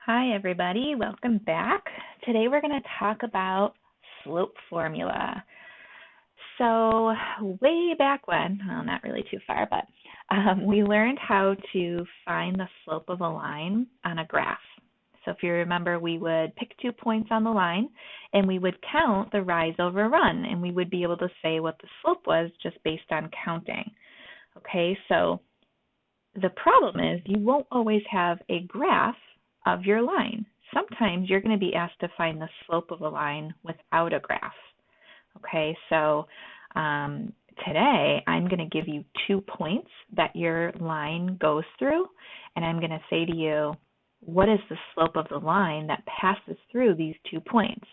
Hi everybody, welcome back. Today we're going to talk about slope formula. So way back when, well not really too far, but we learned how to find the slope of a line on a graph. So if you remember, we would pick 2 points on the line and we would count the rise over run, and we would be able to say what the slope was just based on counting. Okay, so the problem is you won't always have a graph of your line. Sometimes you're going to be asked to find the slope of a line without a graph. Okay, so today I'm going to give you 2 points that your line goes through, and I'm going to say to you, what is the slope of the line that passes through these 2 points?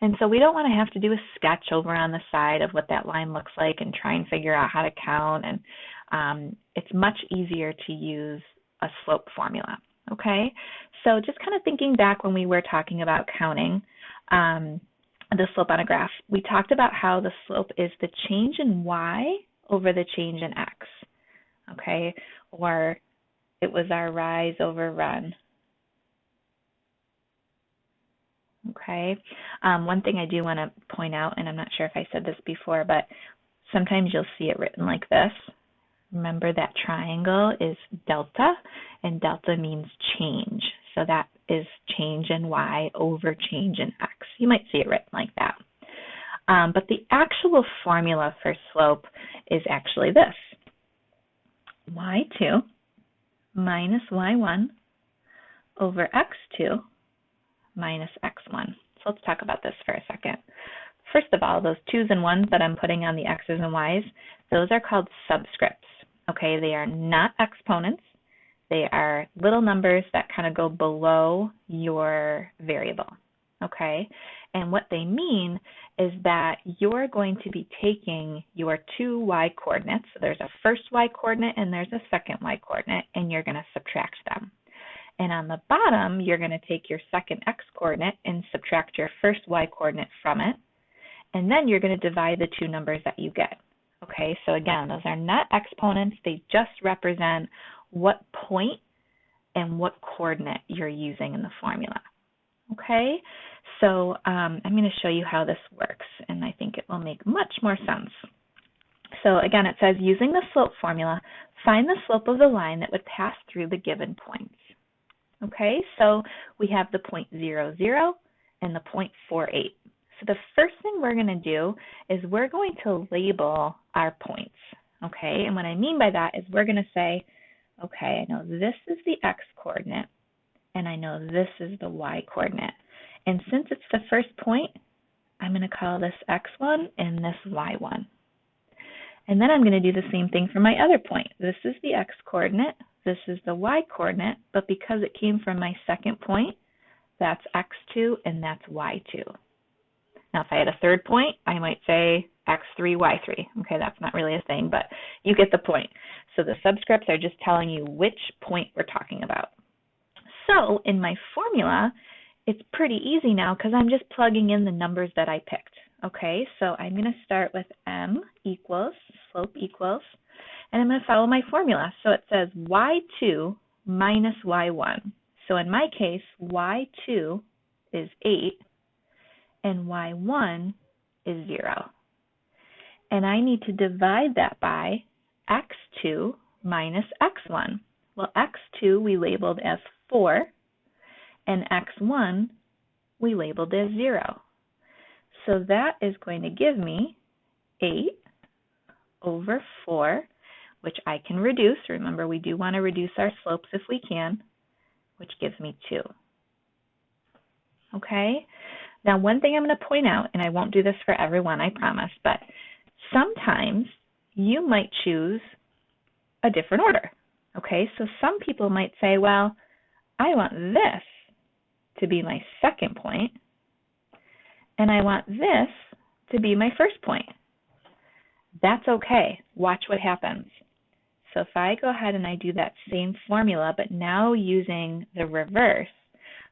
And so we don't want to have to do a sketch over on the side of what that line looks like and try and figure out how to count, and it's much easier to use a slope formula. Okay, so just kind of thinking back when we were talking about counting the slope on a graph, we talked about how the slope is the change in y over the change in x, okay, or it was our rise over run. Okay, one thing I do want to point out, and I'm not sure if I said this before, but sometimes you'll see it written like this. Remember that triangle is delta, and delta means change. So that is change in y over change in x. You might see it written like that. But the actual formula for slope is actually this. y2 minus y1 over x2 minus x1. So let's talk about this for a second. First of all, those 2's and 1's that I'm putting on the x's and y's, those are called subscripts. Okay, they are not exponents. They are little numbers that kind of go below your variable. Okay, and what they mean is that you're going to be taking your 2 y coordinates. So there's a first y coordinate and there's a second y coordinate, and you're going to subtract them. And on the bottom, you're going to take your second x coordinate and subtract your first y coordinate from it. And then you're going to divide the 2 numbers that you get. Okay, so again, those are not exponents. They just represent what point and what coordinate you're using in the formula. Okay, so I'm going to show you how this works, and I think it will make much more sense. So again, it says, using the slope formula, find the slope of the line that would pass through the given points. Okay, so we have the point 0, 0 and the point 4, 8. So the first thing we're going to do is we're going to label our points, okay? And what I mean by that is we're going to say, okay, I know this is the x-coordinate, and I know this is the y-coordinate. And since it's the first point, I'm going to call this x1 and this y1. And then I'm going to do the same thing for my other point. This is the x-coordinate, this is the y-coordinate, but because it came from my second point, that's x2 and that's y2. Now, if I had a third point, I might say x3, y3. Okay, that's not really a thing, but you get the point. So the subscripts are just telling you which point we're talking about. So in my formula, it's pretty easy now because I'm just plugging in the numbers that I picked. Okay, so I'm going to start with m equals, slope equals, and I'm going to follow my formula. So it says y2 minus y1. So in my case, y2 is 8. And y1 is 0. And I need to divide that by x2 minus x1. Well, x2 we labeled as 4, and x1 we labeled as 0. So that is going to give me 8 over 4, which I can reduce. Remember, we do want to reduce our slopes if we can, which gives me 2. Okay? Now, one thing I'm going to point out, and I won't do this for everyone, I promise, but sometimes you might choose a different order. Okay, so some people might say, well, I want this to be my second point, and I want this to be my first point. That's okay. Watch what happens. So if I go ahead and I do that same formula, but now using the reverse,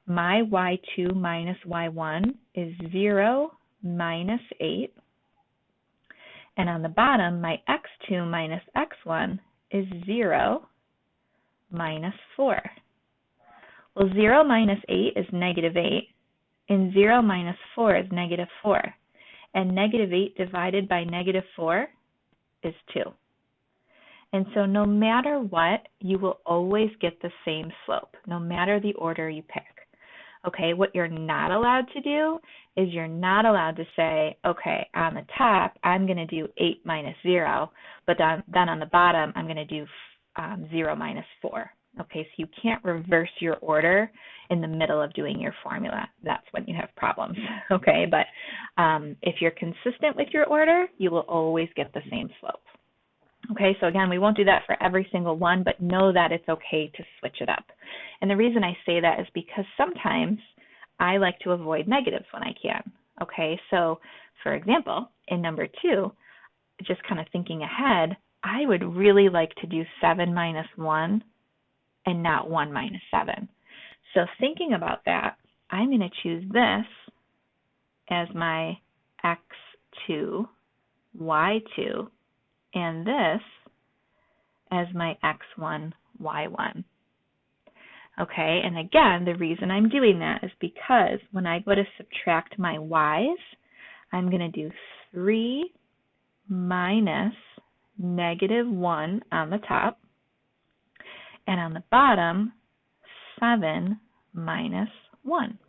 my y2 minus y1 is 0 minus 8. And on the bottom, my x2 minus x1 is 0 minus 4. Well, 0 minus 8 is negative 8, and 0 minus 4 is negative 4. And negative 8 divided by negative 4 is 2. And so no matter what, you will always get the same slope, no matter the order you pick. Okay, what you're not allowed to do is you're not allowed to say, okay, on the top, I'm going to do 8 minus 0, but then on the bottom, I'm going to do 0 minus 4. Okay, so you can't reverse your order in the middle of doing your formula. That's when you have problems. Okay, but if you're consistent with your order, you will always get the same slope. Okay, so again, we won't do that for every single one, but know that it's okay to switch it up. And the reason I say that is because sometimes I like to avoid negatives when I can. Okay, so for example, in number 2, just kind of thinking ahead, I would really like to do 7 minus 1 and not 1 minus 7. So thinking about that, I'm going to choose this as my x2, y2, and this as my x1, y1. Okay, and again, the reason I'm doing that is because when I go to subtract my y's, I'm going to do 3 minus negative 1 on the top, and on the bottom, 7 minus 1.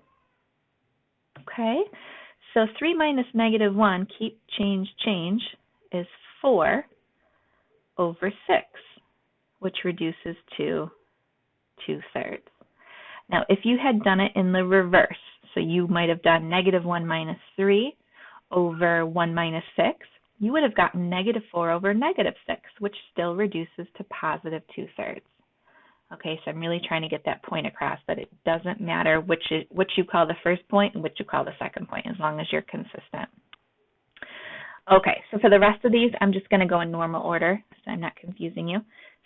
Okay, so 3 minus negative 1, keep, change, is 4 over 6, which reduces to 2/3. Now, if you had done it in the reverse, so you might have done negative 1 minus 3 over 1 minus 6, you would have gotten negative 4 over negative 6, which still reduces to positive 2/3. Okay, so I'm really trying to get that point across, that it doesn't matter which you call the first point and which you call the second point, as long as you're consistent. Okay, so for the rest of these, I'm just going to go in normal order, so I'm not confusing you.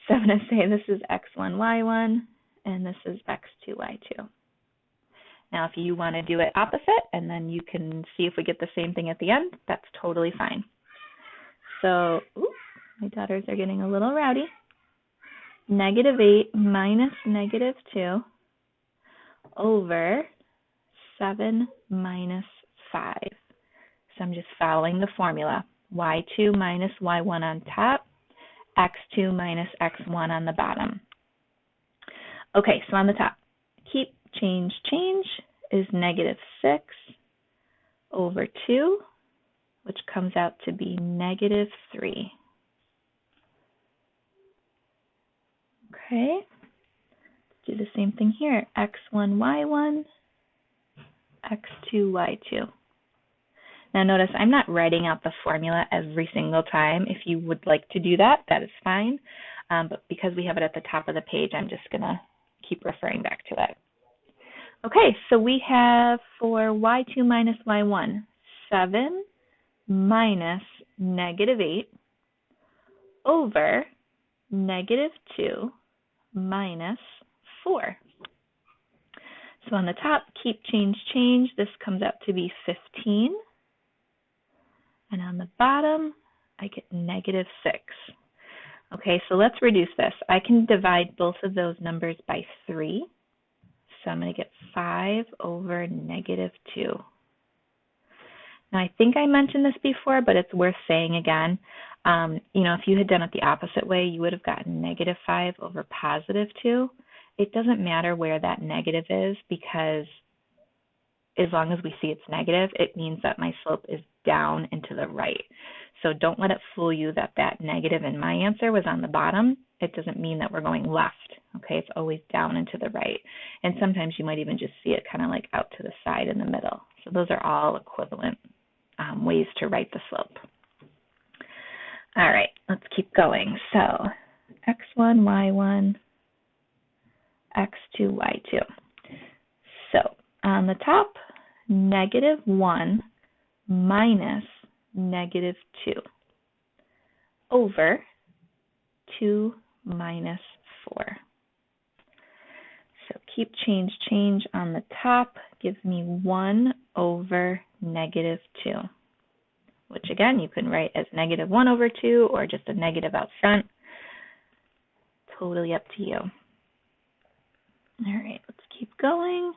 So I'm going to say this is x1, y1, and this is x2, y2. Now, if you want to do it opposite, and then you can see if we get the same thing at the end, that's totally fine. So, oops, my daughters are getting a little rowdy. Negative 8 minus negative 2 over 7 minus 5. So I'm just following the formula. y2 minus y1 on top, x2 minus x1 on the bottom. Okay, so on the top, keep, change is negative 6 over 2, which comes out to be negative 3. Okay, do the same thing here, x1, y1, x2, y2. Now notice I'm not writing out the formula every single time. If you would like to do that, that is fine. But because we have it at the top of the page, I'm just going to keep referring back to it. Okay, so we have for y2 minus y1, 7 minus negative 8 over negative 2 minus 4. So on the top, keep, change, this comes out to be 15. And on the bottom, I get negative 6. Okay, so let's reduce this. I can divide both of those numbers by 3. So I'm going to get 5 over negative 2. Now, I think I mentioned this before, but it's worth saying again. If you had done it the opposite way, you would have gotten negative 5 over positive 2. It doesn't matter where that negative is, because as long as we see it's negative, it means that my slope is down and to the right. So don't let it fool you that that negative in my answer was on the bottom. It doesn't mean that we're going left. Okay, it's always down and to the right. And sometimes you might even just see it kind of like out to the side in the middle. So those are all equivalent ways to write the slope. All right, let's keep going. So x1, y1, x2, y2. So on the top, negative 1 minus negative 2 over 2 minus 4. So keep, change on the top gives me 1 over negative 2, which again you can write as negative 1 over 2 or just a negative out front. Totally up to you. All right, let's keep going.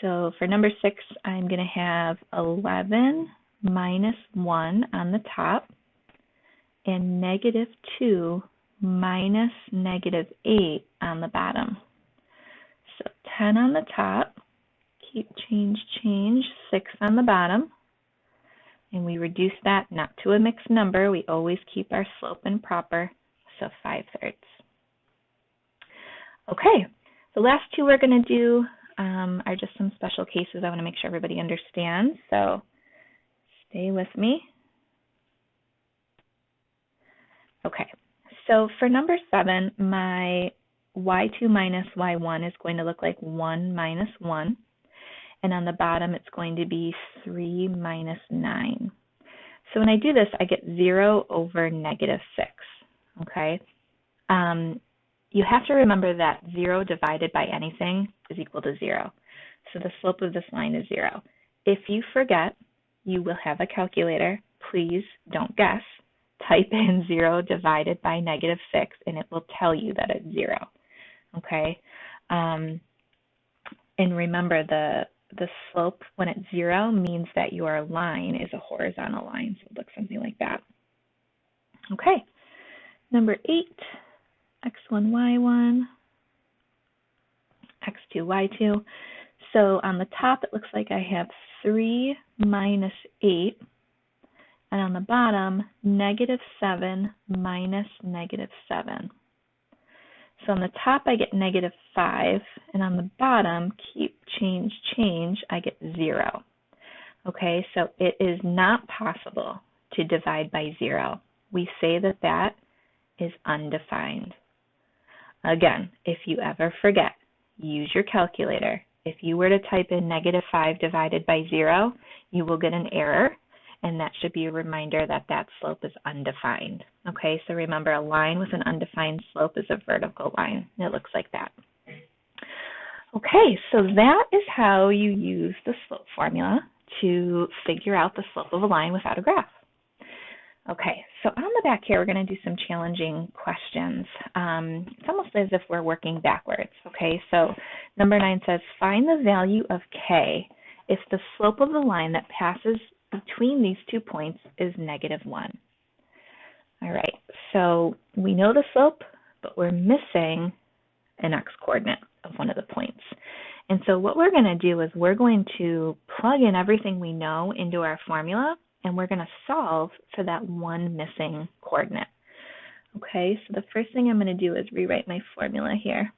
So for number 6, I'm going to have 11 minus 1 on the top and negative 2 minus negative 8 on the bottom. So 10 on the top, keep change, 6 on the bottom. And we reduce that not to a mixed number. We always keep our slope improper, so 5/3. Okay, the last two we're going to do are just some special cases I want to make sure everybody understands. So stay with me. Okay, so for number 7, my y2 minus y1 is going to look like 1 minus 1. And on the bottom, it's going to be 3 minus 9. So when I do this, I get 0 over negative 6, okay? You have to remember that 0 divided by anything is equal to 0. So the slope of this line is 0. If you forget, you will have a calculator. Please don't guess. Type in 0 divided by negative 6, and it will tell you that it's 0, okay? And remember, the slope when it's 0 means that your line is a horizontal line, so it looks something like that. Okay, number 8, x1, y1, x2, y2. So on the top, it looks like I have 3 minus 8, and on the bottom, negative 7 minus negative 7. So on the top, I get negative 5, and on the bottom, keep change, I get 0. Okay, so it is not possible to divide by 0. We say that that is undefined. Again, if you ever forget, use your calculator. If you were to type in negative 5 divided by 0, you will get an error, and that should be a reminder that that slope is undefined. Okay, so remember, a line with an undefined slope is a vertical line. It looks like that. Okay, so that is how you use the slope formula to figure out the slope of a line without a graph. Okay, so on the back here, we're going to do some challenging questions. It's almost as if we're working backwards. Okay, so number 9 says, find the value of k if the slope of the line that passes between these 2 points is negative 1. All right, so we know the slope, but we're missing an x-coordinate of one of the points. And so what we're going to do is we're going to plug in everything we know into our formula, and we're going to solve for that one missing coordinate. Okay, so the first thing I'm going to do is rewrite my formula here.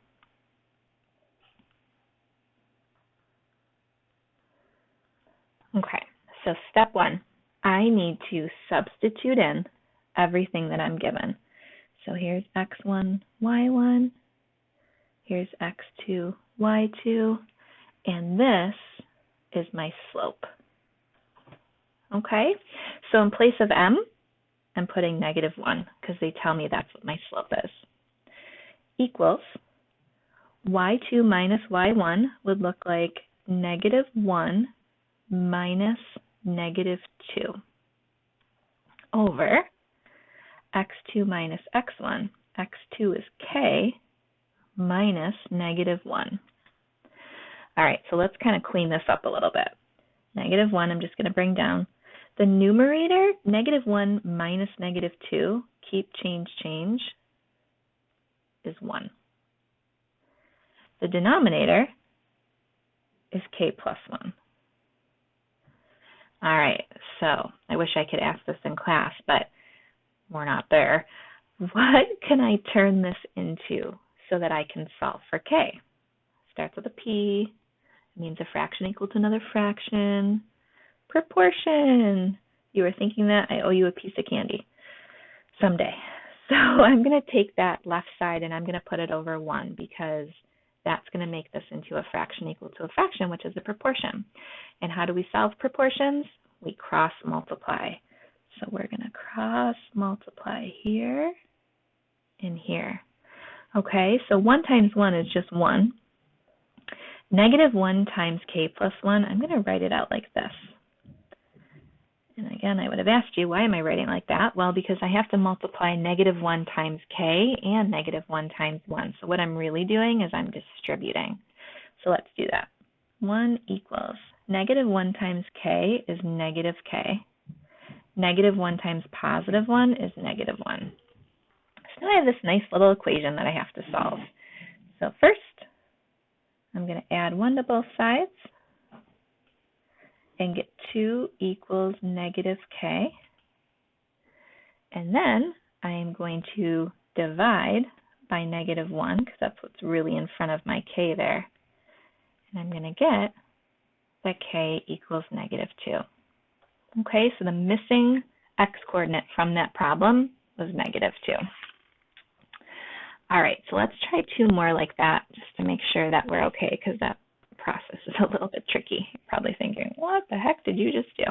Okay, so step 1, I need to substitute in everything that I'm given. So here's x1, y1, here's x2, y2, and this is my slope. Okay, so in place of m, I'm putting negative 1 because they tell me that's what my slope is. Equals y2 minus y1 would look like negative 1 minus negative 2 over x2 minus x1. x2 is k minus negative 1. All right, so let's kind of clean this up a little bit. Negative 1, I'm just going to bring down. The numerator, negative 1 minus negative 2, keep change, is 1. The denominator is k plus 1. All right, so I wish I could ask this in class, but we're not there. What can I turn this into so that I can solve for k? Starts with a p, means a fraction equal to another fraction. Proportion. You were thinking that? I owe you a piece of candy someday. So I'm going to take that left side and I'm going to put it over 1 because that's going to make this into a fraction equal to a fraction, which is a proportion. And how do we solve proportions? We cross multiply. So we're going to cross multiply here and here. Okay, so 1 times 1 is just 1. Negative 1 times k plus 1, I'm going to write it out like this. And again, I would have asked you, why am I writing like that? Well, because I have to multiply -1 times k and -1 times 1. So what I'm really doing is I'm distributing. So let's do that. 1 equals -1 times k is -k. -1 times +1 is -1. So now I have this nice little equation that I have to solve. So first, I'm going to add 1 to both sides and get 2 equals -k. And then I am going to divide by -1 because that's what's really in front of my k there. And I'm going to get that k equals -2. Okay, so the missing x-coordinate from that problem was -2. All right, so let's try 2 more like that just to make sure that we're okay, because that process is a little bit tricky. You're probably thinking, what the heck did you just do?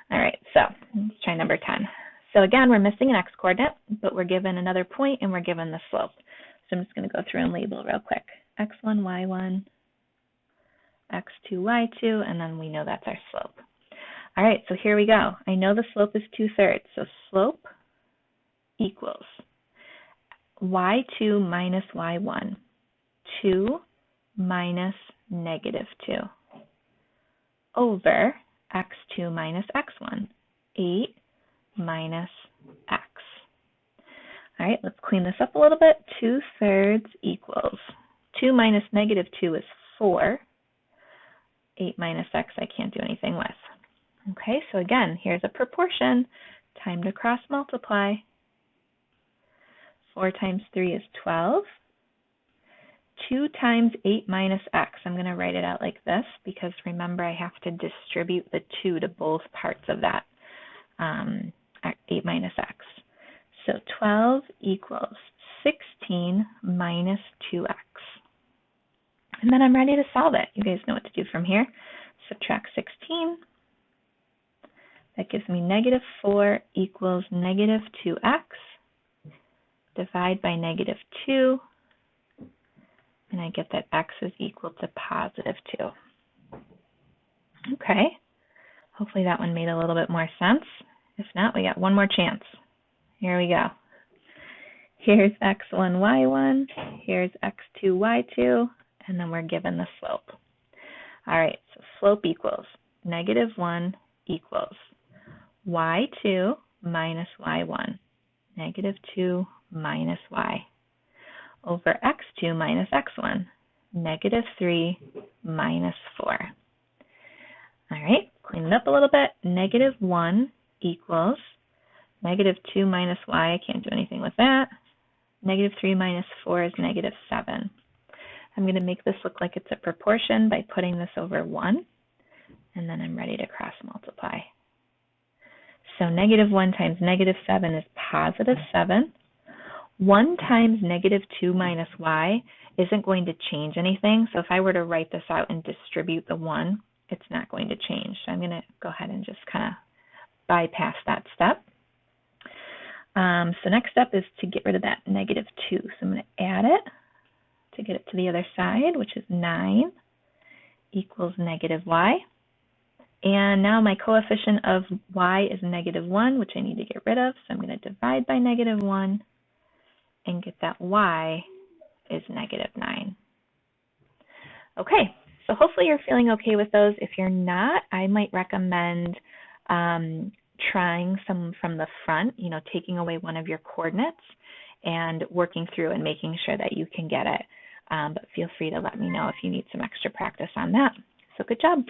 All right, so let's try number 10. So again, we're missing an x-coordinate, but we're given another point and we're given the slope. So I'm just going to go through and label real quick. x1, y1, x2, y2, and then we know that's our slope. All right, so here we go. I know the slope is 2/3, so slope equals y2 minus y1, 2 minus -2, over x2 minus x1, 8 minus x. All right, let's clean this up a little bit. 2/3 equals 2 minus -2 is 4. 8 minus x I can't do anything with. Okay, so again, here's a proportion. Time to cross multiply. 4 times 3 is 12. 2 times 8 minus x. I'm going to write it out like this because remember I have to distribute the 2 to both parts of that 8 minus x. So 12 equals 16 minus 2x. And then I'm ready to solve it. You guys know what to do from here. Subtract 16. That gives me -4 equals -2x. Divide by -2. And I get that x is equal to +2. Okay. Hopefully that one made a little bit more sense. If not, we got one more chance. Here we go. Here's x1, y1. Here's x2, y2. And then we're given the slope. All right, so slope equals -1 equals y2 minus y1, -2 minus y, over x2 minus x1, -3 minus 4. All right, clean it up a little bit. -1 equals -2 minus y. I can't do anything with that. -3 minus 4 is -7. I'm going to make this look like it's a proportion by putting this over 1, and then I'm ready to cross multiply. So -1 times -7 is +7. 1 times -2 minus y isn't going to change anything. So if I were to write this out and distribute the 1, it's not going to change. So I'm going to go ahead and just kind of bypass that step. So next step is to get rid of that -2. So I'm going to add it to get it to the other side, which is 9 equals -y. And now my coefficient of y is -1, which I need to get rid of. So I'm going to divide by -1 and get that y is -9. Okay, so hopefully you're feeling okay with those. If you're not, I might recommend trying some from the front, taking away one of your coordinates and working through and making sure that you can get it. But feel free to let me know if you need some extra practice on that. So good job.